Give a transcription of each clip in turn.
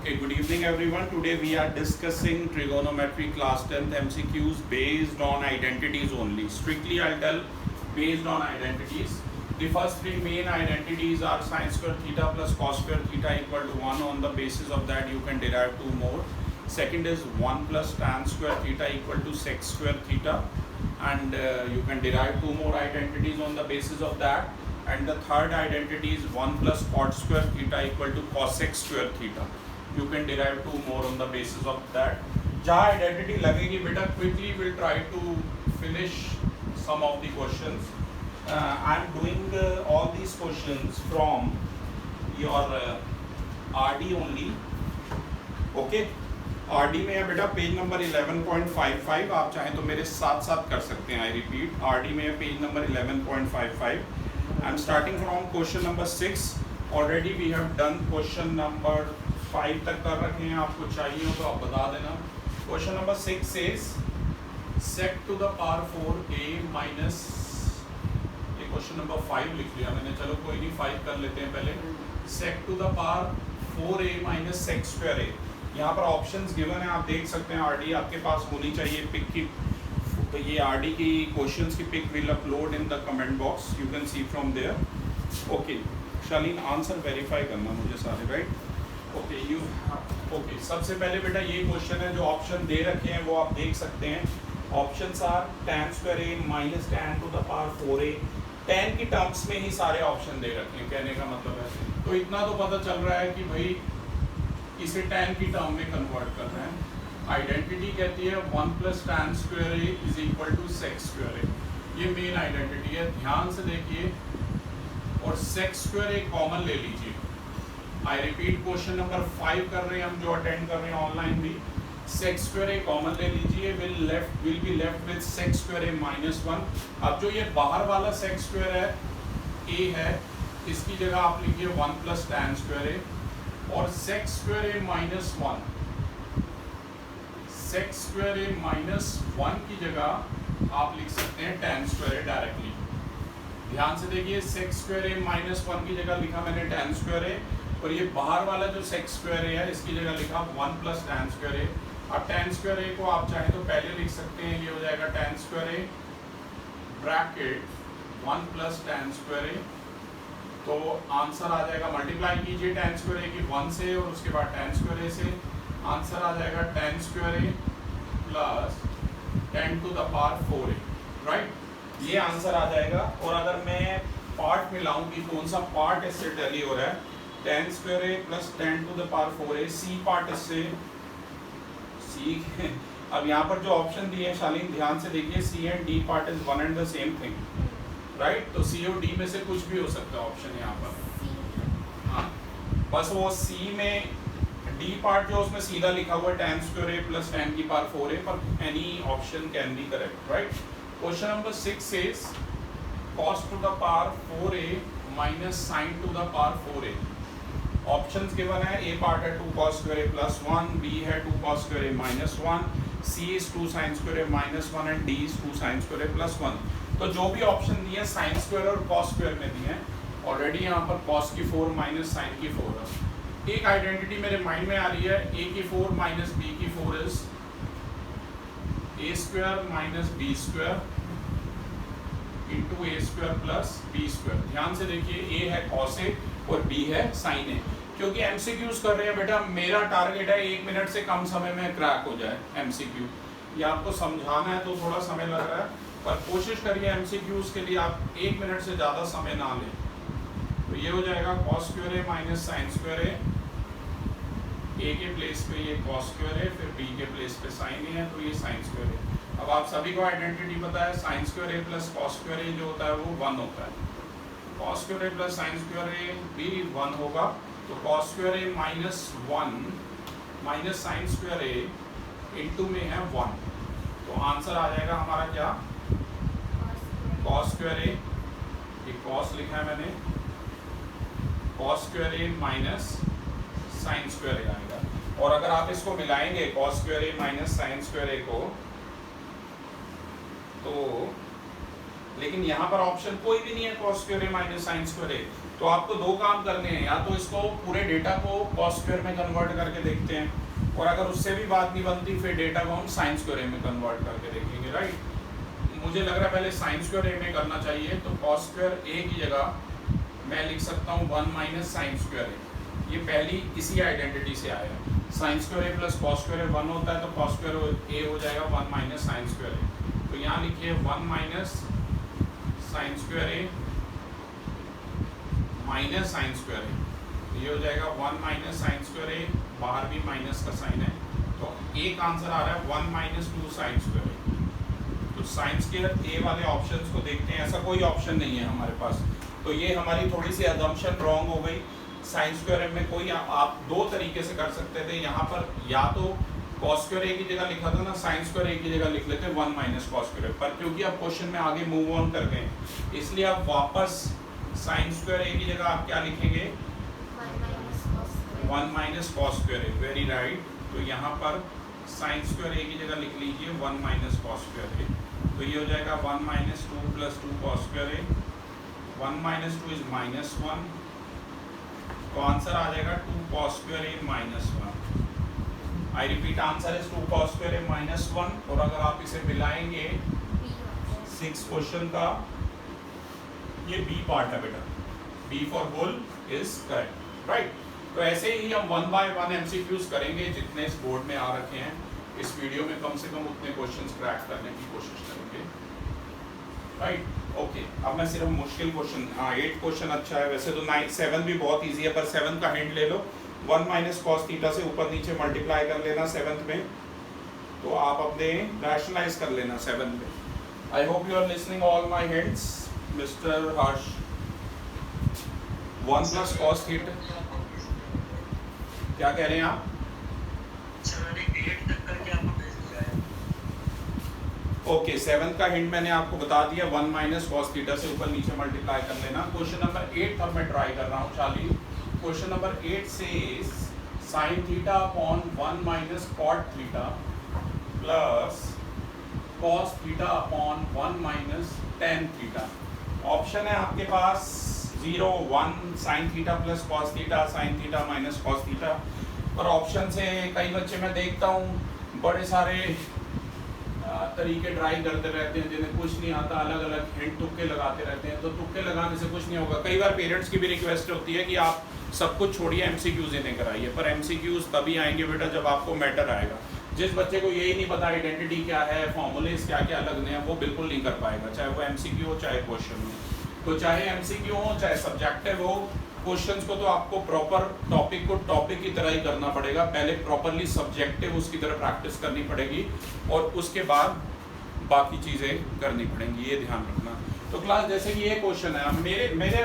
Okay, good evening everyone. Today we are discussing trigonometry class 10th MCQs based on identities only. Strictly I'll tell based on identities. The first three main identities are sin square theta plus cos square theta equal to 1. On the basis of that you can derive two more. Second is 1 plus tan square theta equal to sec square theta, and you can derive two more identities on the basis of that. And the third identity is 1 plus cot square theta equal to cosec square theta. You can derive two more on the basis of that. जहाँ identity लगेगी बेटा, quickly we'll try to finish some of the questions. I'm doing all these questions from your RD only. Okay? RD में है बेटा page number 11.55. आप चाहें तो मेरे साथ साथ कर सकते हैं. I repeat, RD में है page number 11.55. I'm starting from question number 6. Already we have done question number 5 तक कर रखे हैं. आपको चाहिए हो तो आप बता देना. Question number 6 says sec to the power 4a minus, ये question number 5 लिख लिया मैंने, चलो कोई नहीं 5 कर लेते हैं पहले. sec to the power 4a minus sec square a. यहाँ पर ऑप्शंस गिवन है, आप देख सकते हैं. RD आपके पास होनी चाहिए. पिक की ये RD की क्वेश्चंस की pic will upload in the comment box. You can see from there. Okay Shaleen, answer verify करना मुझे सारे, राइट? Okay you okay. सबसे पहले बेटा ये क्वेश्चन है, जो ऑप्शन दे रखे हैं वो आप देख सकते हैं. Options are tan square a minus tan to the power 4a. tan की टर्म्स में ही सारे ऑप्शन दे रखे हैं, कहने का मतलब है. तो इतना तो पता चल रहा है कि भाई इसे tan की टर्म में कन्वर्ट कर रहे हैं. आइडेंटिटी कहती है 1 plus tan square a is equal to sec square a. ये मेन आइडेंटिटी है, ध्यान से देखिए. और sec स्क्वायर a कॉमन ले लीजिए. आई रिपीट, क्वेश्चन नंबर 5 कर रहे हैं हम, जो अटेंड कर रहे हैं ऑनलाइन भी. sec स्क्वायर a कॉमन ले लीजिए. Will be left with sec square a minus 1. अब जो ये बाहर वाला sec स्क्वायर है a है, इसकी जगह आप लिखिए 1 प्लस tan स्क्वायर a. और sec square a minus 1, sec square a minus 1 की जगह आप लिख सकते हैं tan स्क्वायर a डायरेक्टली. ध्यान से देखिए, sec स्क्वायर a माइनस 1 की जगह लिखा मैंने tan स्क्वायर a, और ये बाहर वाला जो sec स्क्वायर a है इसकी जगह लिखा 1 प्लस tan स्क्वायर a. अब tan स्क्वायर a को आप चाहें तो पहले लिख सकते हैं, ये हो जाएगा tan square a bracket 1 plus tan square a. तो आंसर आ जाएगा, मल्टीप्लाई कीजिए tan स्क्वायर a की 1 से और उसके बाद tan स्क्वायर a से. आंसर आ जाएगा tan square a plus 10 to the power 4a, right? ये आंसर आ जाएगा. और अगर मैं पार्ट मिलाऊं कि कौन सा पार्ट इससे टैली हो रहा है, tan square a plus 10 to the power 4a, C part इससे सी. अब यहाँ पर जो ऑप्शन दिए हैं शालीन, ध्यान से देखिए, C and D part is one and the same thing, right? तो सी और डी में से कुछ भी हो सकता है ऑप्शन यहाँ पर. हाँ, बस वो सी में डी पार्ट जो उसमें सीधा लिखा हुआ है tan स्क्वायर a प्लस 10 की पावर 4a, पर any option can be correct, right? Question number 6 says cos to the power 4a minus sin to the power 4a. Options given है. ए पार्ट है 2 cos square a plus 1, B है 2 cos square a minus 1, C is 2 sin square a minus 1 and D is 2 sin square a plus 1. तो जो भी option दिए sin square और cos square में दिए हैं, ऑलरेडी यहाँ पर cos की 4 माइनस sin की 4 है. एक आइडेंटिटी मेरे माइंड में आ रही है, a की 4 माइनस b की 4 is a square minus b square into a square plus b square. ध्यान से देखिए, a है cos a और b है sin a. क्योंकि MCQs कर रहे हैं बेटा, मेरा टारगेट है 1 मिनट से कम समय में क्रैक हो जाए MCQ. ये आपको समझाना है तो थोड़ा समय लग रहा है, पर कोशिश करिए MCQs के लिए आप 1 मिनट से ज़्यादा समय ना लें. तो ये हो जाएगा cos square a minus sin square a. a के प्लेस पे ये cos स्क्वायर a, फिर b के प्लेस पे sin a है, तो ये sin स्क्वायर a. अब आप सभी को आइडेंटिटी पता है, sin square a plus cos square a जो होता है वो 1 होता है. cos square a plus sin square a भी 1 होगा. तो cos square a minus 1 minus sin square a into में है 1. तो आंसर आ जाएगा हमारा क्या, cos स्क्वायर a, ये cos लिखा है मैंने, cos square a minus sin square a आएगा. और अगर आप इसको मिलाएंगे cos square a minus sin square a को, तो लेकिन यहाँ पर ऑप्शन कोई भी नहीं है कॉस स्क्वायर ए माइनस साइन स्क्वायर ए। तो आपको दो काम करने हैं, या तो इसको पूरे डेटा को कॉस स्क्वायर में कन्वर्ट करके देखते हैं, और अगर उससे भी बात नहीं बनती फिर डेटा को हम साइन स्क्वायर ए में कन्वर्ट करके देखेंगे, राइट। मुझे लग रहा है पहले साइन स्क्वायर ए में करना चाहिए, तो कॉस स्क्वायर ए की जगह मैं लिख सकता हूँ 1 माइनस साइन स्क्वायर ए। ये पहली इसी आइडेंटिटी से आया, साइन स्क्वायर ए प्लस कॉस स्क्वायर ए 1 होता है, तो कॉस स्क्वायर ए हो जाएगा 1 माइनस साइन स्क्वायर ए। तो यहाँ लिखिए 1 माइनस साइन स्क्वायर ए माइनस साइन स्क्वायर ए, ये हो जाएगा 1 माइनस साइन स्क्वायर ए, बाहर भी माइनस का साइन है, तो एक आंसर आ रहा है 1 माइनस 2 साइन स्क्वायर ए। तो साइन स्क्वायर ए वाले ऑप्शंस को देखते हैं, ऐसा कोई ऑप्शन नहीं है हमारे पास, तो ये हमारी थोड़ी सी अजम्पशन रॉन्ग हो गई। साइन स्क्वायर में कोई आप दो तरीके से कर सकते थे, यहाँ पर या तो कॉस स्क्वायर ए की जगह लिखा था ना, साइन स्क्वायर ए की जगह लिख लेते 1 माइनस कॉस स्क्वायर, पर क्योंकि आप क्वेश्चन में आगे मूव ऑन कर गए इसलिए आप वापस साइन स्क्वायर ए की जगह आप क्या लिखेंगे 1 माइनस कॉस स्क्वायर ए, वेरी राइट। तो यहाँ पर साइन स्क्वायर ए की जगह लिख लीजिए 1 माइनस कॉस स्क्वायर ए, तो ये हो जाएगा 1 minus 2 plus 2 cos square A, 1 minus 2 is minus 1, तो आंसर आ जाएगा 2 cos square A minus 1। I repeat, answer is 2 cos square A minus 1। और अगर आप इसे मिलाएंगे 6 क्वेश्चन का, ये बी पार्ट है बेटा, B for whole is correct, right. तो ऐसे ही हम 1 बाय 1 एमसीक्यूज करेंगे जितने इस बोर्ड में आ रखे हैं। इस वीडियो में कम से कम उतने क्वेश्चंस क्रैक करने की कोशिश करेंगे, राइट। ओके, अब मैं सिर्फ मुश्किल क्वेश्चन, 8 क्वेश्चन अच्छा है वैसे तो, 9 7 भी बहुत इजी है, पर 7 का हिंट ले लो। 1 माइनस कॉस थीटा से ऊपर नीचे मल्टीप्लाई कर लेना 7th में, तो आप अपने रैशनलाइज कर लेना 7 में। I hope you are listening all my hints mister Harsh. 1 plus cos theta, क्या कह रहे हैं आप? ओके, 7th का हिंट मैंने आपको बता दिया, 1 माइनस कॉस थीटा से ऊपर नीचे मल्टीप्लाई कर लेना। क्वेश्चन नंबर 8 अब मैं ट्राई कर रहा हूँ चार्ली। क्वेश्चन नंबर 8 से sine theta upon 1 minus cot theta plus cos theta upon 1 minus ten theta. Option है आपके पास 0 1 sine theta plus cos theta, sine theta minus cos theta. पर ऑप्शन से कई बच्चे मैं देखता हूँ बड़े सारे तरीके ट्राई करते रहते हैं, जिन्हें कुछ नहीं आता, अलग अलग हिंट तुक्के लगाते रहते हैं, तो तुक्के लगाने से कुछ नहीं होगा। कई बार पेरेंट्स की भी रिक्वेस्ट होती है कि आप सब कुछ छोड़िए, एमसीक्यूज इन्हें कराइए, पर एमसीक्यूज तभी आएंगे बेटा जब आपको मैटर आएगा। जिस बच्चे को यही नहीं पता आइडेंटिटी क्या है, फॉर्मूलेस क्या क्या लगने हैं, वो बिल्कुल नहीं कर पाएगा, चाहे वो एमसीक्यू हो चाहे क्वेश्चन हो। तो चाहे एमसीक्यू हो चाहे सब्जेक्टिव हो, क्वेश्चंस को तो आपको प्रॉपर टॉपिक को टॉपिक की तरह ही करना पड़ेगा। पहले प्रॉपरली सब्जेक्टिव उसकी तरह प्रैक्टिस करनी पड़ेगी और उसके बाद बाकी चीज़ें करनी पड़ेंगी, ये ध्यान रखना। तो क्लास जैसे कि ये क्वेश्चन है, मेरे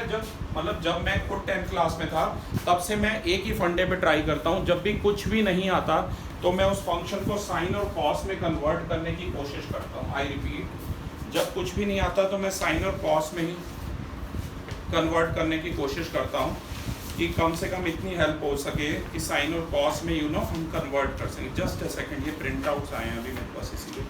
जब मैं खुद 10th क्लास में था तब से मैं एक ही फंडे पे ट्राई करता हूँ, जब भी कुछ भी नहीं आता तो मैं उस फंक्शन को साइन और कॉस में कन्वर्ट करने की कोशिश करता हूँ। आई रिपीट, जब कुछ भी नहीं आता तो मैं साइन और कॉस में ही कन्वर्ट करने की कोशिश करता हूँ कि कम से कम इतनी हेल्प हो सके कि साइन और कॉस में हम कन्वर्ट कर सकें। जस्ट अ सेकंड, ये प्रिंट आउट्स आए हैं अभी मेरे पास, इसीलिए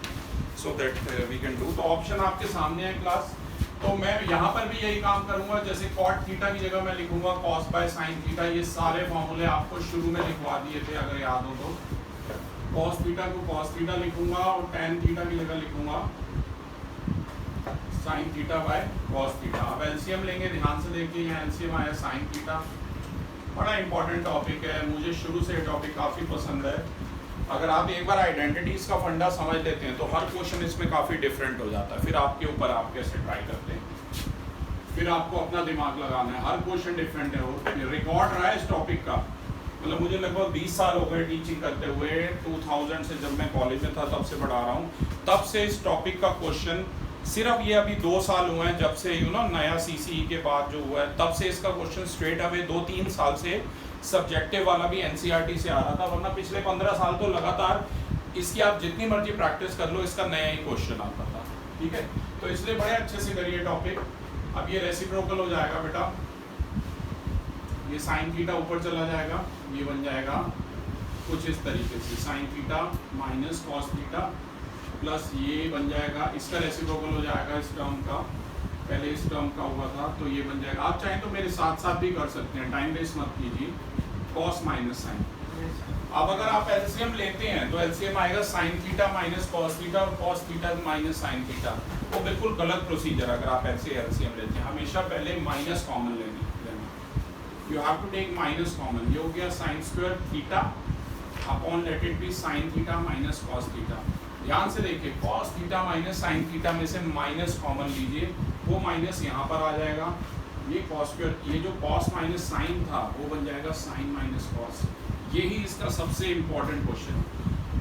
so that we can do. तो ऑप्शन आपके सामने है क्लास, तो मैं यहाँ पर भी यही काम करूँगा। जैसे कॉट थीटा की जगह मैं लिखूँगा कॉस बाय साइन थीटा। ये सारे फॉर्मूले आपको शुरू में लिखवा दिए थे अगर याद हो तो। कॉस थीटा को कॉस थीटा लिखूँगा और टेन थीटा की जगह लिखूँगा sine theta by cos theta. अब एलसीएम लेंगे, ध्यान से देखिए, यहाँ एलसीएम आया साइन थीटा। बड़ा इंपॉर्टेंट टॉपिक है, मुझे शुरू से ये टॉपिक काफ़ी पसंद है। अगर आप एक बार आइडेंटिटीज़ का फंडा समझ लेते हैं तो हर क्वेश्चन इसमें काफ़ी डिफरेंट हो जाता है। फिर आपके ऊपर आप कैसे ट्राई करते हैं, फिर आपको अपना दिमाग लगाना है। हर क्वेश्चन डिफरेंट है। वो रिकॉर्ड रहा है इस टॉपिक का, मतलब मुझे लगभग 20 साल हो गए टीचिंग करते हुए। 2000 से जब मैं कॉलेज में था तब से पढ़ा रहा हूँ, तब से इस टॉपिक का क्वेश्चन, सिर्फ ये अभी 2 साल हुए हैं जब से नया सीसीई के बाद जो हुआ है, तब से इसका क्वेश्चन स्ट्रेट अवे 2-3 साल से सब्जेक्टिव वाला भी एनसीईआरटी से आ रहा था, वरना पिछले 15 साल तो लगातार इसकी आप जितनी मर्जी प्रैक्टिस कर लो, इसका नया ही क्वेश्चन आता था। ठीक है, तो इसलिए बड़े अच्छे से करिए टॉपिक। अब ये रेसिप्रोकल हो जाएगा बेटा, ये साइन थीटा ऊपर चला जाएगा, ये बन जाएगा कुछ इस तरीके से, sine theta minus cos theta plus ये बन जाएगा, इसका रेसिप्रोकल हो जाएगा इस टर्म का पहले इस टर्म का हुआ था तो ये बन जाएगा, आप चाहें तो मेरे साथ साथ भी कर सकते हैं, टाइम वेस्ट मत कीजिए, कॉस माइनस साइन। अब अगर आप एलसीएम लेते हैं तो एलसीएम आएगा sine theta minus cos theta और cos theta minus sine theta. वो बिल्कुल गलत प्रोसीजर अगर आप ऐसे एलसीएम लेते हैं, हमेशा पहले माइनस कॉमन लेना, you have to take minus common. ये हो गया sine square theta upon let it be sine theta minus cos theta. ध्यान से देखिए, cos theta minus sine theta में से माइनस कॉमन लीजिए, वो माइनस यहाँ पर आ जाएगा, ये कॉस स्क्वायर, ये जो कॉस माइनस साइन था वो बन जाएगा साइन माइनस कॉस। यही इसका सबसे इम्पोर्टेंट क्वेश्चन।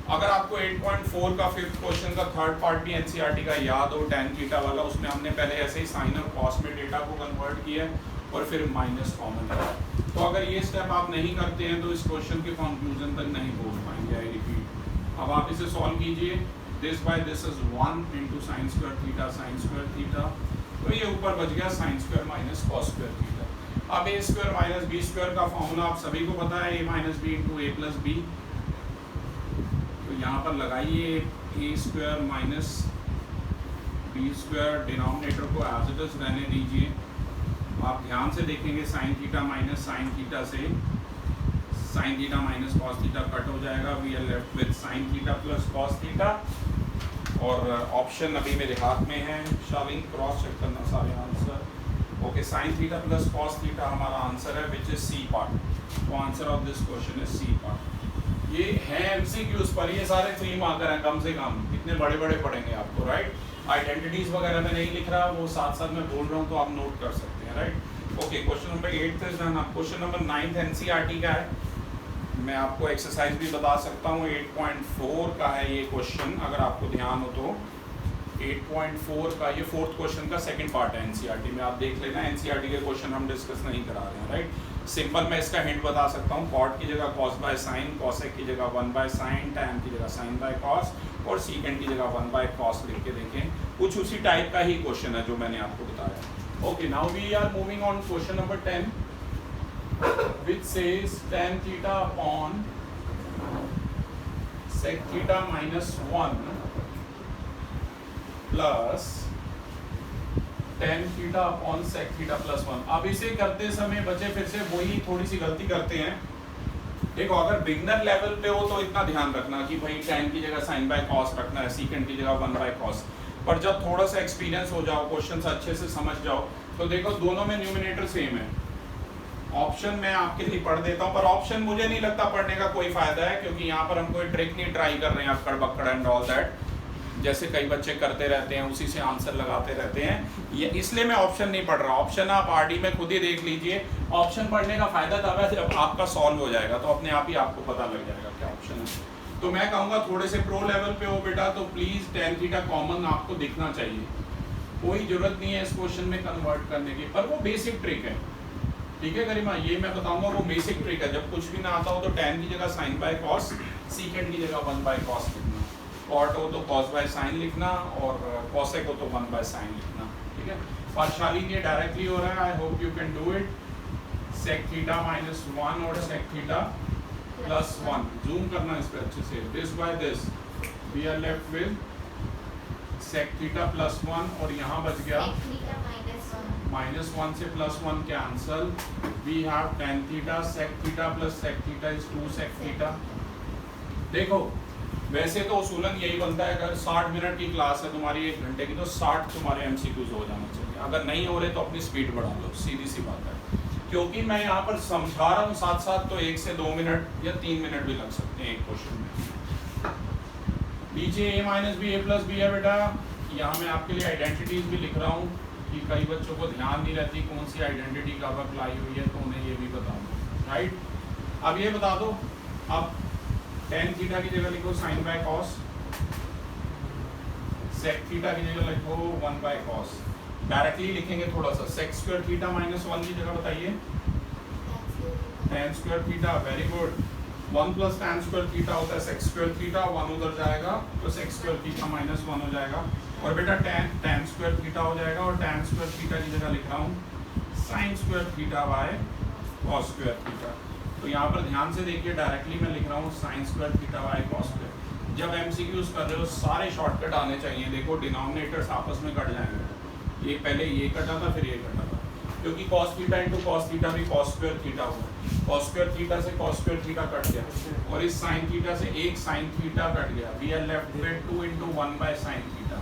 अगर आपको 8.4 का फिफ्थ क्वेश्चन का थर्ड पार्ट भी एनसीईआरटी का याद हो, tan थीटा वाला, उसमें हमने पहले ऐसे ही साइन और कॉस में डेटा को कन्वर्ट किया और फिर माइनस कॉमन किया। तो अगर ये स्टेप आप नहीं करते हैं तो इस क्वेश्चन के कंक्लूजन तक नहीं पहुंच पाएंगे। आई रिपीट, अब आप इसे सॉल्व कीजिए, this by this is 1 into sine square theta sine square theta, तो ये ऊपर बच गया sine square minus cos square theta. अब A square minus B square का फॉर्मूला आप सभी को पता है, A minus B into A plus B. तो यहाँ पर लगाइए A square minus B square, denominator को एज इट इज रहने दीजिए। आप ध्यान से देखेंगे sine theta minus sine theta से sine theta minus cos theta cut हो जाएगा, we are left with sine theta plus cos theta. और ऑप्शन अभी मेरे हाथ में है, शालिन क्रॉस चेक करना सारे answer. Okay, sine theta plus cos theta हमारा आंसर है, विच इज सी पार्ट। तो answer of this question is C part. ये है एमसीक्यूज पर, ये सारे 3 मार्कर हैं कम से कम, इतने बड़े बड़े पढ़ेंगे आपको, राइट। आइडेंटिटीज वगैरह में नहीं लिख रहा, वो साथ साथ मैं बोल रहा हूँ तो आप नोट कर सकते हैं, right. Okay, question number 8 is done. अब क्वेश्चन नंबर 9 एनसीईआरटी का है, मैं आपको एक्सरसाइज भी बता सकता हूँ, 8.4 का है ये क्वेश्चन, अगर आपको ध्यान हो तो। 8.4 का ये फोर्थ क्वेश्चन का सेकंड पार्ट है एनसीईआरटी में, आप देख लेना। एनसीईआरटी के क्वेश्चन हम डिस्कस नहीं करा रहे हैं, राइट। सिंपल मैं इसका हिंट बता सकता हूँ, कॉट की जगह कॉस बाय साइन, कॉसेक की जगह 1 बाय साइन, टैन की जगह साइन बाय कॉस और सीकेंड की जगह 1 बाय कॉस लिख के देखें। कुछ उसी टाइप का ही क्वेश्चन है जो मैंने आपको बताया। ओके, now we are moving on question number 10 which says tan theta upon sec theta minus 1 plus tan theta upon sec theta plus 1। अब इसे करते समय बच्चे फिर से वही थोड़ी सी गलती करते हैं। देखो, अगर बिगनर लेवल पे हो तो इतना ध्यान रखना कि भाई tan की जगह sin बाय cos रखना है, secant की जगह 1 बाय cos। पर जब थोड़ा सा एक्सपीरियंस हो जाओ, क्वेश्चन अच्छे से समझ जाओ, तो देखो दोनों में न्यूमिनेटर सेम है। ऑप्शन मैं आपके लिए पढ़ देता हूँ, पर ऑप्शन मुझे नहीं लगता पढ़ने का कोई फायदा है, क्योंकि यहाँ पर हम कोई ट्रिक नहीं ट्राई कर रहे हैं, अक्कड़ बक्कड़ एंड ऑल दैट, जैसे कई बच्चे करते रहते हैं, उसी से आंसर लगाते रहते हैं। ये इसलिए मैं ऑप्शन नहीं पढ़ रहा। ऑप्शन आप आरडी में खुद ही देख लीजिए। ऑप्शन पढ़ने का फायदा तब है जब आपका सॉल्व हो जाएगा, तो अपने आप ही आपको पता लग जाएगा क्या ऑप्शन है। तो मैं कहूँगा थोड़े से प्रो लेवल पे हो बेटा, तो प्लीज़ tan थीटा कॉमन आपको दिखना चाहिए। कोई जरूरत नहीं है इस क्वेश्चन में कन्वर्ट करने की, पर वो बेसिक ट्रिक है, ठीक है गरिमा, ये मैं बताऊंगा, वो बेसिक ट्रिक है। जब कुछ भी ना आता हो तो tan की जगह sin बाय cos, secant की जगह 1 बाय cos लिखना, cot हो तो cos बाय sin लिखना और cosec हो तो 1 बाय sin लिखना, ठीक है। पार्शियली ये डायरेक्टली हो रहा है, आई hope you can do it. sec theta minus 1 और sec थीटा प्लस 1, जूम करना इस पर अच्छे से, this by this, we are left with sec theta plus 1 और यहाँ बच गया -1 से +1 cancel, we have tan theta sec theta plus sec theta is 2 sec theta. देखो, वैसे तो उसूलन यही बनता है, अगर 60 मिनट की क्लास है तुम्हारी 1 घंटे की, तो 60 तुम्हारे एमसीक्यूज हो जाना चाहिए। अगर नहीं हो रहे तो अपनी स्पीड बढ़ा लो, सीधी सी बात है। क्योंकि मैं यहाँ पर समझा रहा हूँ साथ साथ, तो 1 से 2 मिनट या 3 मिनट भी लग सकते हैं एक क्वेश्चन में। नीचे a minus B A plus B है बेटा, यहाँ मैं आपके लिए आइडेंटिटीज भी लिख रहा हूँ कि कई बच्चों को ध्यान नहीं रहती कौन सी आइडेंटिटी कब अप्लाई हुई है, तो उन्हें ये भी बताऊँ, राइट। अब ये बता दो, अब tan थीटा की जगह लिखो sin by cos, sec theta की जगह लिखो 1 बाय cos। डायरेक्टली लिखेंगे थोड़ा सा, sec स्क्वायर थीटा माइनस 1 की जगह बताइए tan square theta, very good. 1 plus tan square theta होता है sec स्क्वायर थीटा, 1 उधर जाएगा तो sec स्क्वायर थीटा माइनस 1 हो जाएगा, और बेटा tan स्क्वायर थीटा हो जाएगा, और tan स्क्वायर थीटा की जगह लिख रहा हूँ sin square theta by cos square theta. तो यहाँ पर ध्यान से देखिए, डायरेक्टली मैं लिख रहा हूँ sin square theta by cos square. जब एमसीक्यूज कर रहे हो सारे शॉर्टकट आने चाहिए। देखो डिनोमिनेटर्स आपस में कट जाएंगे, ये पहले ये कटा था फिर ये कटा था, क्योंकि cos theta into cos theta भी cos स्क्वायर थीटा हुआ, cos स्क्वायर थीटा से cos स्क्वायर थीटा कट गया और इस sin थीटा से एक sin थीटा कट गया, we are left with 2 into 1 by sin theta,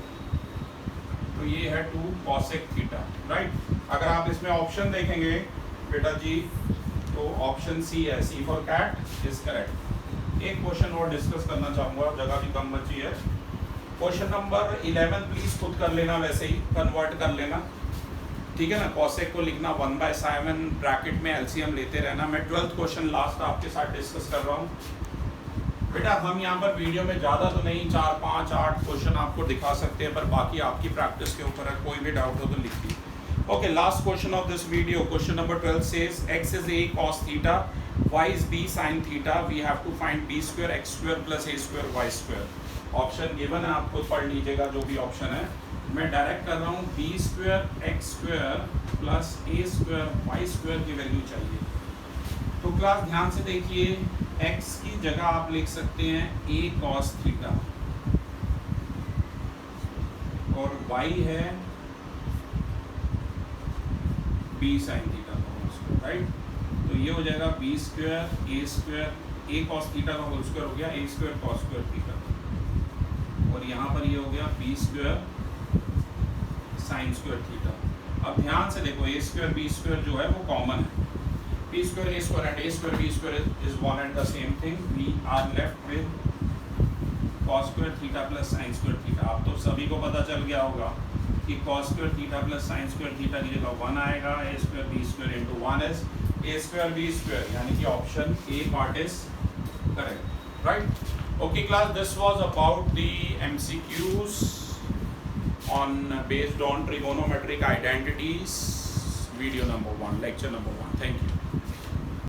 तो ये है 2 cosec थीटा, राइट। अगर आप इसमें ऑप्शन देखेंगे बेटा जी तो ऑप्शन सी है, सी फॉर कैट इज करेक्ट। एक क्वेश्चन और डिस्कस करना चाहूँगा, जगह भी कम बची है। क्वेश्चन नंबर 11 प्लीज खुद कर लेना, वैसे ही कन्वर्ट कर लेना, ठीक है ना। कॉसेक को लिखना 1/7 ब्रैकेट में एलसीएम लेते रहना। मैं 12th क्वेश्चन लास्ट आपके साथ डिस्कस कर रहा हूँ बेटा। हम यहाँ पर वीडियो में ज़्यादा तो नहीं 4, 5, 8 क्वेश्चन आपको दिखा सकते हैं, पर बाकी आपकी प्रैक्टिस के ऊपर है, कोई भी डाउट हो तो लिखिए। Okay, last question of this video, question number 12 says x is a cos theta, y is b sin theta, we have to find b square x square plus a square y square। Option given है, आप खुद पढ़ लीजिएगा जो भी option है। मैं direct कर रहा हूँ, B square X square plus A square Y square की वैल्यू चाहिए। तो क्लास ध्यान से देखिए, x की जगह आप लिख सकते हैं a cos थीटा और y है b sin थीटा का होल स्क्वायर, राइट। तो ये हो जाएगा b square a square, a cos theta का होल स्क्वायर हो गया a square cos square theta, और यहाँ पर ये हो गया b square sine square theta. अब ध्यान से देखो, a स्क्वायर b स्क्वायर जो है वो कॉमन है, b square a square and a square b square is one and the same thing. We are left with cos square theta plus sine square theta. अब तो सभी को पता चल गया होगा कि cos square theta plus sine square theta की जगह 1 आएगा, a square b square into 1 is a square b square, यानी कि option A part is correct, right. Okay class, this was about the MCQs on based on trigonometric identities, video number 1, lecture number 1. Thank you.